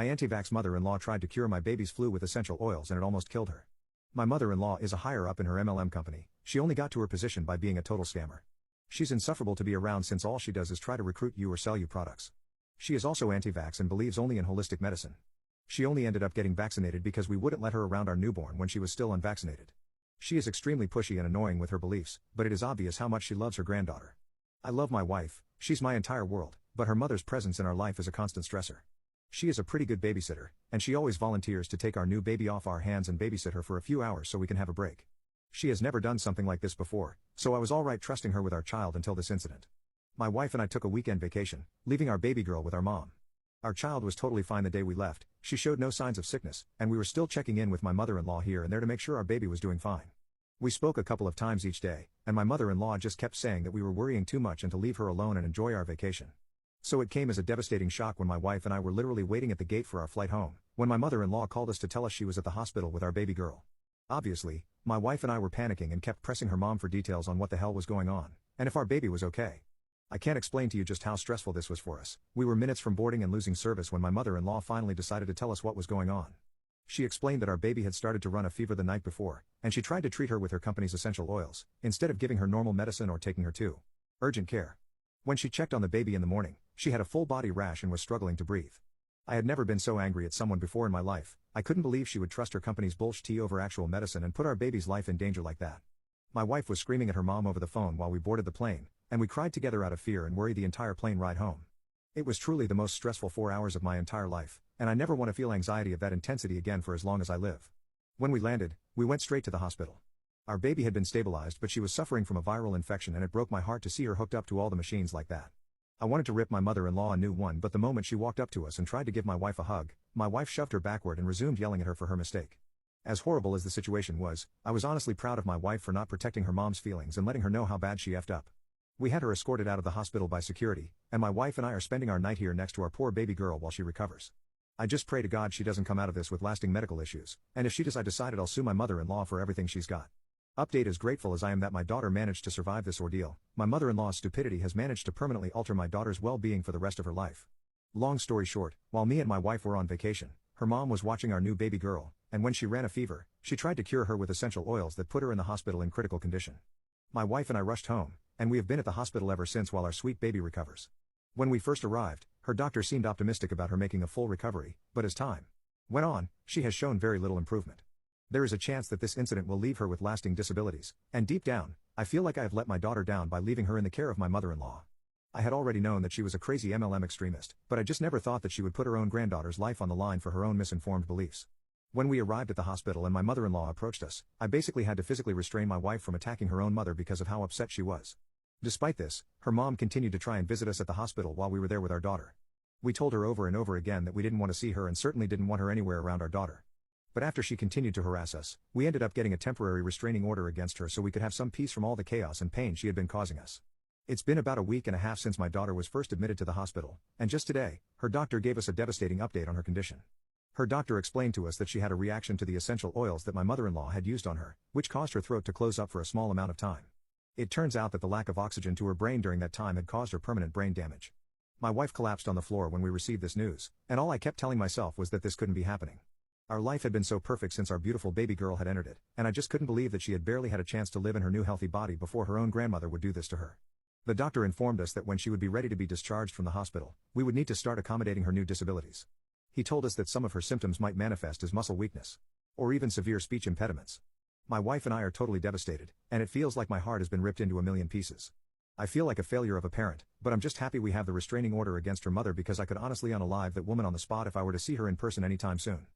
My Antivax mother-in-law tried to cure my baby's flu with essential oils and it almost killed her. My mother-in-law is a higher up in her MLM company. She only got to her position by being a total scammer. She's insufferable to be around since all she does is try to recruit you or sell you products. She is also anti-vax and believes only in holistic medicine. She only ended up getting vaccinated because we wouldn't let her around our newborn when she was still unvaccinated. She is extremely pushy and annoying with her beliefs, but it is obvious how much she loves her granddaughter. I love my wife, she's my entire world, but her mother's presence in our life is a constant stressor. She is a pretty good babysitter, and she always volunteers to take our new baby off our hands and babysit her for a few hours so we can have a break. She has never done something like this before, so I was alright trusting her with our child until this incident. My wife and I took a weekend vacation, leaving our baby girl with our mom. Our child was totally fine the day we left, she showed no signs of sickness, and we were still checking in with my mother-in-law here and there to make sure our baby was doing fine. We spoke a couple of times each day, and my mother-in-law just kept saying that we were worrying too much and to leave her alone and enjoy our vacation. So it came as a devastating shock when my wife and I were literally waiting at the gate for our flight home, when my mother-in-law called us to tell us she was at the hospital with our baby girl. Obviously, my wife and I were panicking and kept pressing her mom for details on what the hell was going on, and if our baby was okay. I can't explain to you just how stressful this was for us. We were minutes from boarding and losing service when my mother-in-law finally decided to tell us what was going on. She explained that our baby had started to run a fever the night before, and she tried to treat her with her company's essential oils, instead of giving her normal medicine or taking her to urgent care. When she checked on the baby in the morning, she had a full body rash and was struggling to breathe. I had never been so angry at someone before in my life. I couldn't believe she would trust her company's bullshit over actual medicine and put our baby's life in danger like that. My wife was screaming at her mom over the phone while we boarded the plane, and we cried together out of fear and worry the entire plane ride home. It was truly the most stressful 4 hours of my entire life, and I never want to feel anxiety of that intensity again for as long as I live. When we landed, we went straight to the hospital. Our baby had been stabilized, but she was suffering from a viral infection and it broke my heart to see her hooked up to all the machines like that. I wanted to rip my mother-in-law a new one, but the moment she walked up to us and tried to give my wife a hug, my wife shoved her backward and resumed yelling at her for her mistake. As horrible as the situation was, I was honestly proud of my wife for not protecting her mom's feelings and letting her know how bad she effed up. We had her escorted out of the hospital by security, and my wife and I are spending our night here next to our poor baby girl while she recovers. I just pray to God she doesn't come out of this with lasting medical issues, and if she does, I decided I'll sue my mother-in-law for everything she's got. Update: as grateful as I am that my daughter managed to survive this ordeal, my mother-in-law's stupidity has managed to permanently alter my daughter's well-being for the rest of her life. Long story short, while me and my wife were on vacation, her mom was watching our new baby girl, and when she ran a fever, she tried to cure her with essential oils that put her in the hospital in critical condition. My wife and I rushed home, and we have been at the hospital ever since while our sweet baby recovers. When we first arrived, her doctor seemed optimistic about her making a full recovery, but as time went on, she has shown very little improvement. There is a chance that this incident will leave her with lasting disabilities, and deep down, I feel like I have let my daughter down by leaving her in the care of my mother-in-law. I had already known that she was a crazy MLM extremist, but I just never thought that she would put her own granddaughter's life on the line for her own misinformed beliefs. When we arrived at the hospital and my mother-in-law approached us, I basically had to physically restrain my wife from attacking her own mother because of how upset she was. Despite this, her mom continued to try and visit us at the hospital while we were there with our daughter. We told her over and over again that we didn't want to see her and certainly didn't want her anywhere around our daughter. But after she continued to harass us, we ended up getting a temporary restraining order against her so we could have some peace from all the chaos and pain she had been causing us. It's been about a week and a half since my daughter was first admitted to the hospital, and just today, her doctor gave us a devastating update on her condition. Her doctor explained to us that she had a reaction to the essential oils that my mother-in-law had used on her, which caused her throat to close up for a small amount of time. It turns out that the lack of oxygen to her brain during that time had caused her permanent brain damage. My wife collapsed on the floor when we received this news, and all I kept telling myself was that this couldn't be happening. Our life had been so perfect since our beautiful baby girl had entered it, and I just couldn't believe that she had barely had a chance to live in her new healthy body before her own grandmother would do this to her. The doctor informed us that when she would be ready to be discharged from the hospital, we would need to start accommodating her new disabilities. He told us that some of her symptoms might manifest as muscle weakness, or even severe speech impediments. My wife and I are totally devastated, and it feels like my heart has been ripped into a million pieces. I feel like a failure of a parent, but I'm just happy we have the restraining order against her mother because I could honestly unalive that woman on the spot if I were to see her in person anytime soon.